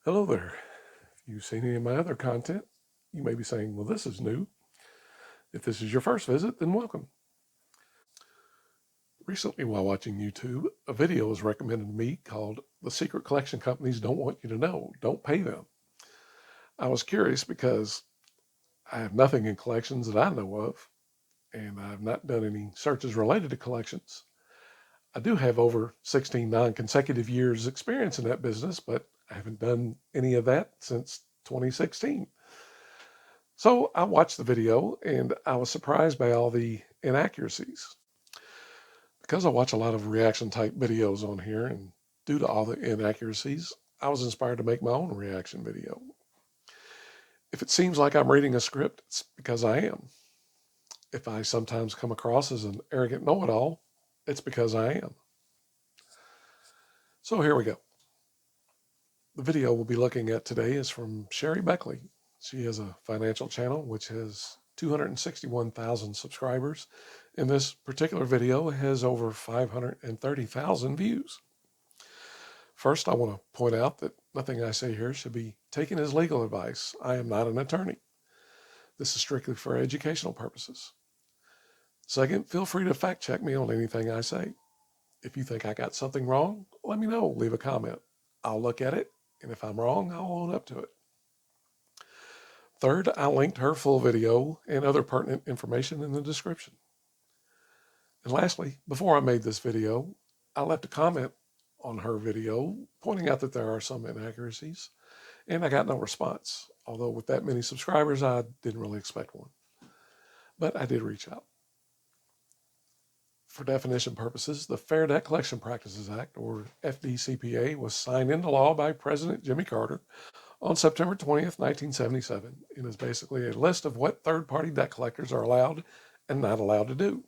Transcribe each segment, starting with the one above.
Hello there. If you've seen any of my other content, you may be saying, well, this is new. If this is your first visit, then welcome. Recently, while watching YouTube, a video was recommended to me called The Secret Collection Companies Don't Want You to Know. Don't Pay Them. I was curious because I have nothing in collections that I know of, and I've not done any searches related to collections. I do have over 16 non-consecutive years experience in that business, but I haven't done any of that since 2016. So I watched the video and I was surprised by all the inaccuracies. Because I watch a lot of reaction type videos on here, and due to all the inaccuracies, I was inspired to make my own reaction video. If it seems like I'm reading a script, it's because I am. If I sometimes come across as an arrogant know it all, it's because I am. So here we go. The video we'll be looking at today is from Sherry Beckley. She has a financial channel which has 261,000 subscribers, and this particular video has over 530,000 views. First, I want to point out that nothing I say here should be taken as legal advice. I am not an attorney. This is strictly for educational purposes. Second, feel free to fact check me on anything I say. If you think I got something wrong, let me know. Leave a comment. I'll look at it, and if I'm wrong, I'll own up to it. Third, I linked her full video and other pertinent information in the description. And lastly, before I made this video, I left a comment on her video pointing out that there are some inaccuracies, and I got no response. Although with that many subscribers, I didn't really expect one. But I did reach out. For definition purposes, the Fair Debt Collection Practices Act, or FDCPA, was signed into law by President Jimmy Carter on September 20th, 1977, and is basically a list of what third-party debt collectors are allowed and not allowed to do.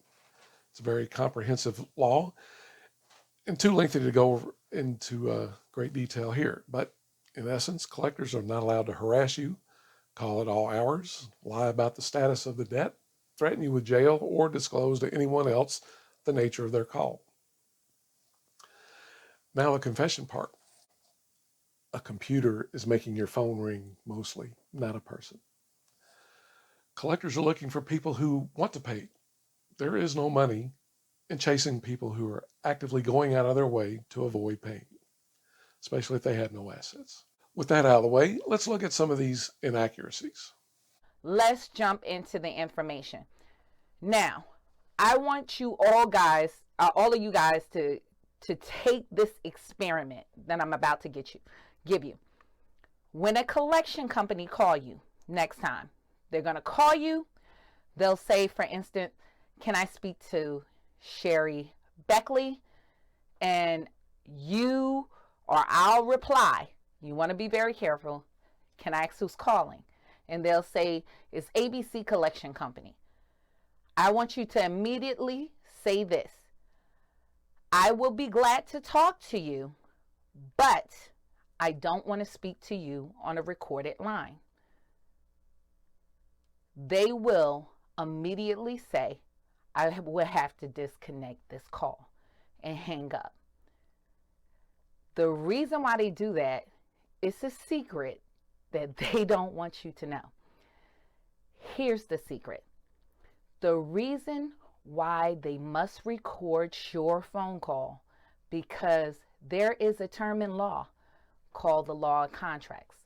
It's a very comprehensive law and too lengthy to go into great detail here. But in essence, collectors are not allowed to harass you, call at all hours, lie about the status of the debt, threaten you with jail, or disclose to anyone else the nature of their call. Now the confession part. A computer is making your phone ring mostly, not a person. Collectors are looking for people who want to pay. There is no money in chasing people who are actively going out of their way to avoid paying, especially if they have no assets. With that out of the way, let's look at some of these inaccuracies. Let's jump into the information. Now, I want you all guys, all of you guys to take this experiment that I'm about to give you. When a collection company call you next time, they're going to call you. They'll say, for instance, can I speak to Sherry Beckley? And you or I'll reply. You want to be very careful. Can I ask who's calling? And they'll say, it's ABC Collection Company. I want you to immediately say this. I will be glad to talk to you, but I don't want to speak to you on a recorded line. They will immediately say, I will have to disconnect this call and hang up. The reason why they do that is a secret that they don't want you to know. Here's the secret. The reason why they must record your phone call, because there is a term in law called the law of contracts.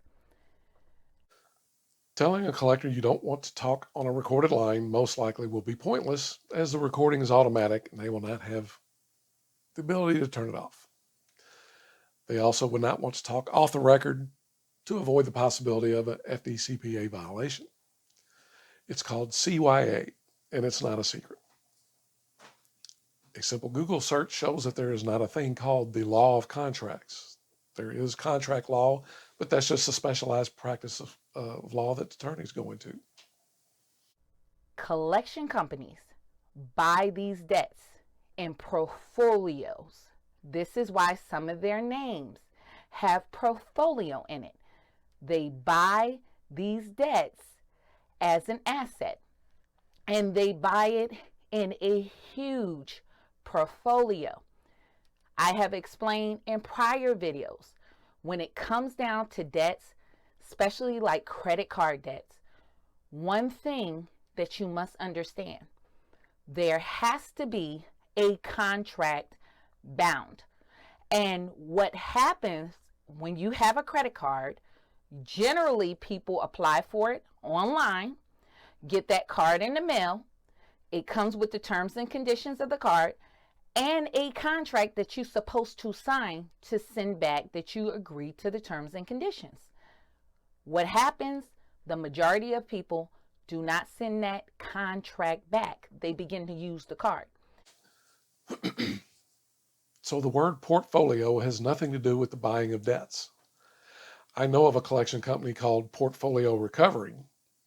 Telling a collector you don't want to talk on a recorded line most likely will be pointless, as the recording is automatic and they will not have the ability to turn it off. They also would not want to talk off the record to avoid the possibility of an FDCPA violation. It's called CYA, and it's not a secret. A simple Google search shows that there is not a thing called the law of contracts. There is contract law, but that's just a specialized practice of law that attorneys go into. Collection companies buy these debts in portfolios. This is why some of their names have portfolio in it. They buy these debts as an asset, and they buy it in a huge portfolio. I have explained in prior videos, when it comes down to debts, especially like credit card debts, one thing that you must understand, there has to be a contract bound. And what happens when you have a credit card, generally people apply for it online, get that card in the mail. It comes with the terms and conditions of the card and a contract that you're supposed to sign to send back that you agree to the terms and conditions. What happens? The majority of people do not send that contract back. They begin to use the card. So the word portfolio has nothing to do with the buying of debts. I know of a collection company called Portfolio Recovery.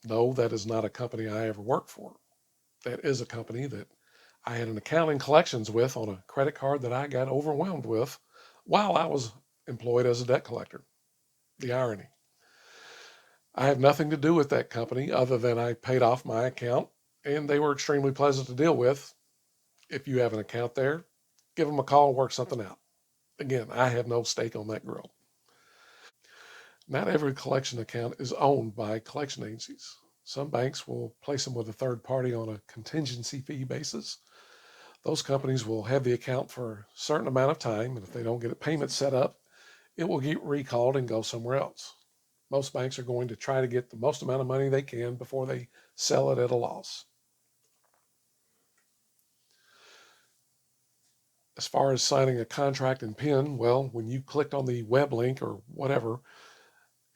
No, that is not a company I ever worked for. That is a company that I had an account in collections with on a credit card that I got overwhelmed with while I was employed as a debt collector. The irony. I have nothing to do with that company other than I paid off my account and they were extremely pleasant to deal with. If you have an account there, give them a call and work something out. Again, I have no stake on that grill. Not every collection account is owned by collection agencies. Some banks will place them with a third party on a contingency fee basis. Those companies will have the account for a certain amount of time, and if they don't get a payment set up, it will get recalled and go somewhere else. Most banks are going to try to get the most amount of money they can before they sell it at a loss. As far as signing a contract and PIN, well, when you clicked on the web link or whatever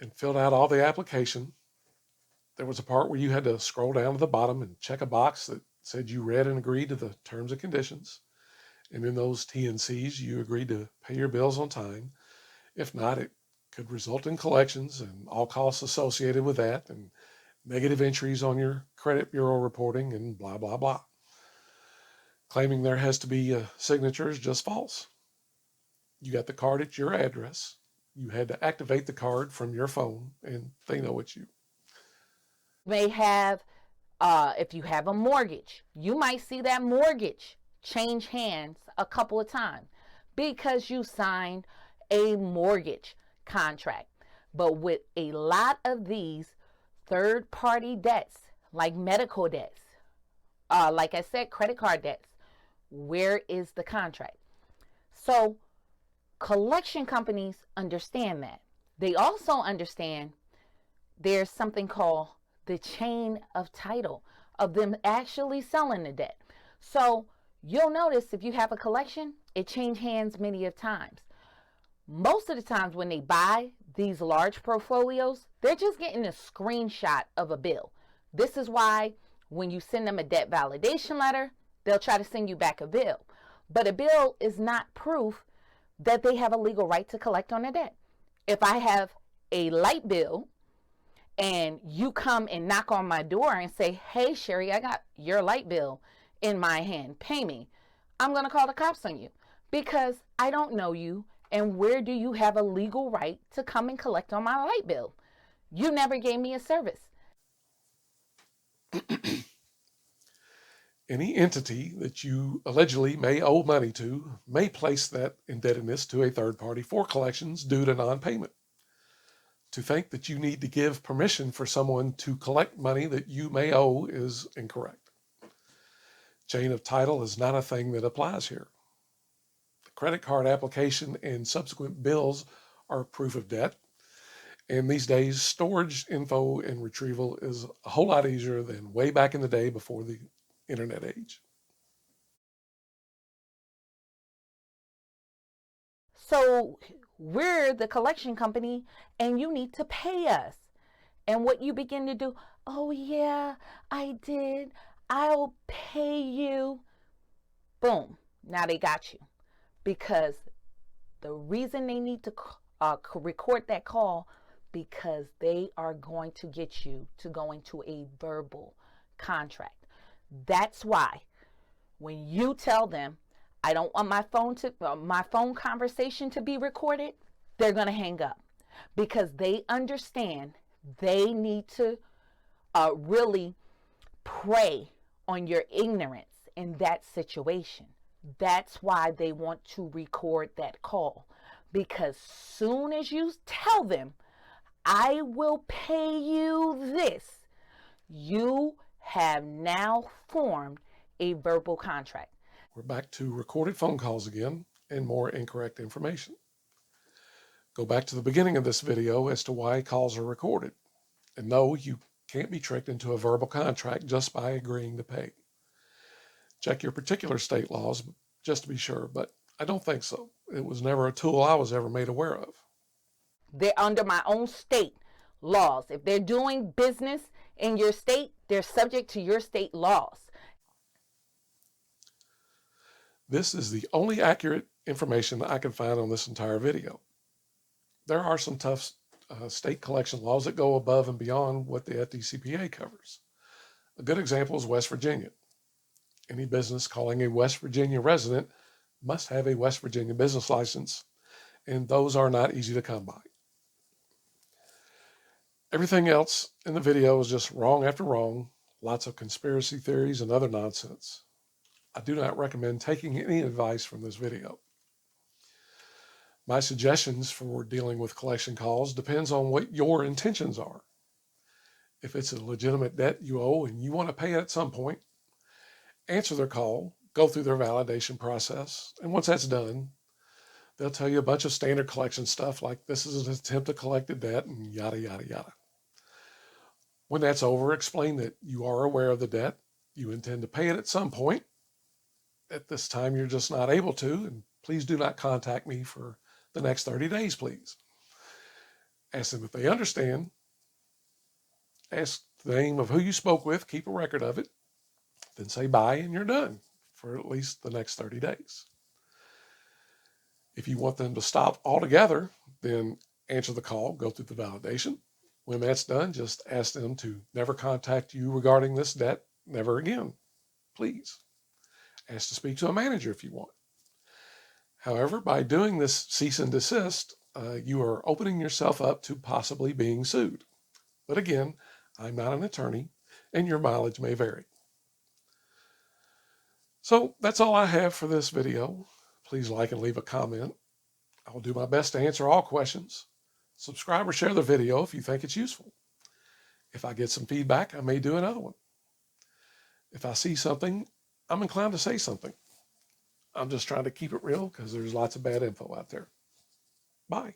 and filled out all the application, there was a part where you had to scroll down to the bottom and check a box that said you read and agreed to the terms and conditions. And in those T&Cs, you agreed to pay your bills on time. If not, it could result in collections and all costs associated with that and negative entries on your credit bureau reporting and blah, blah, blah. Claiming there has to be a signature is just false. You got the card at your address. You had to activate the card from your phone, and they know it's you. May have, if you have a mortgage, you might see that mortgage change hands a couple of times because you signed a mortgage contract. But with a lot of these third party debts, like medical debts, like I said, credit card debts, where is the contract? So collection companies understand that. They also understand there's something called the chain of title of them actually selling the debt. So you'll notice if you have a collection, it change hands many of times. Most of the times when they buy these large portfolios, they're just getting a screenshot of a bill. This is why when you send them a debt validation letter, they'll try to send you back a bill. But a bill is not proof that they have a legal right to collect on a debt. If I have a light bill and you come and knock on my door and say, hey, Sherry, I got your light bill in my hand, pay me, I'm going to call the cops on you because I don't know you. And where do you have a legal right to come and collect on my light bill? You never gave me a service. Any entity that you allegedly may owe money to may place that indebtedness to a third party for collections due to non-payment. To think that you need to give permission for someone to collect money that you may owe is incorrect. Chain of title is not a thing that applies here. The credit card application and subsequent bills are proof of debt. And these days, storage info and retrieval is a whole lot easier than way back in the day before the internet age. So we're the collection company and you need to pay us. And what you begin to do, oh yeah, I did. I'll pay you. Boom. Now they got you. Because the reason they need to record that call, because they are going to get you to go into a verbal contract. That's why when you tell them, I don't want my phone conversation to be recorded, they're going to hang up because they understand they need to really prey on your ignorance in that situation. That's why they want to record that call because soon as you tell them, I will pay you this, you have now formed a verbal contract. We're back to recorded phone calls again and more incorrect information. Go back to the beginning of this video as to why calls are recorded. And no, you can't be tricked into a verbal contract just by agreeing to pay. Check your particular state laws just to be sure, but I don't think so. It was never a tool I was ever made aware of. They're under my own state laws. If they're doing business in your state, they're subject to your state laws. This is the only accurate information I can find on this entire video. There are some tough state collection laws that go above and beyond what the FDCPA covers. A good example is West Virginia. Any business calling a West Virginia resident must have a West Virginia business license, and those are not easy to come by. Everything else in the video is just wrong after wrong, lots of conspiracy theories and other nonsense. I do not recommend taking any advice from this video. My suggestions for dealing with collection calls depends on what your intentions are. If it's a legitimate debt you owe and you want to pay it at some point, answer their call, go through their validation process, and once that's done, they'll tell you a bunch of standard collection stuff like this is an attempt to collect a debt and yada, yada, yada. When that's over, explain that you are aware of the debt, you intend to pay it at some point. At this time, you're just not able to, and please do not contact me for the next 30 days, please. Ask them if they understand. Ask the name of who you spoke with, keep a record of it, then say bye and you're done for at least the next 30 days. If you want them to stop altogether, then answer the call, go through the validation. When that's done, just ask them to never contact you regarding this debt, never again, please. Ask to speak to a manager if you want. However, by doing this cease and desist, you are opening yourself up to possibly being sued. But again, I'm not an attorney, and your mileage may vary. So that's all I have for this video. Please like and leave a comment. I will do my best to answer all questions. Subscribe or share the video if you think it's useful. If I get some feedback, I may do another one. If I see something, I'm inclined to say something. I'm just trying to keep it real because there's lots of bad info out there. Bye.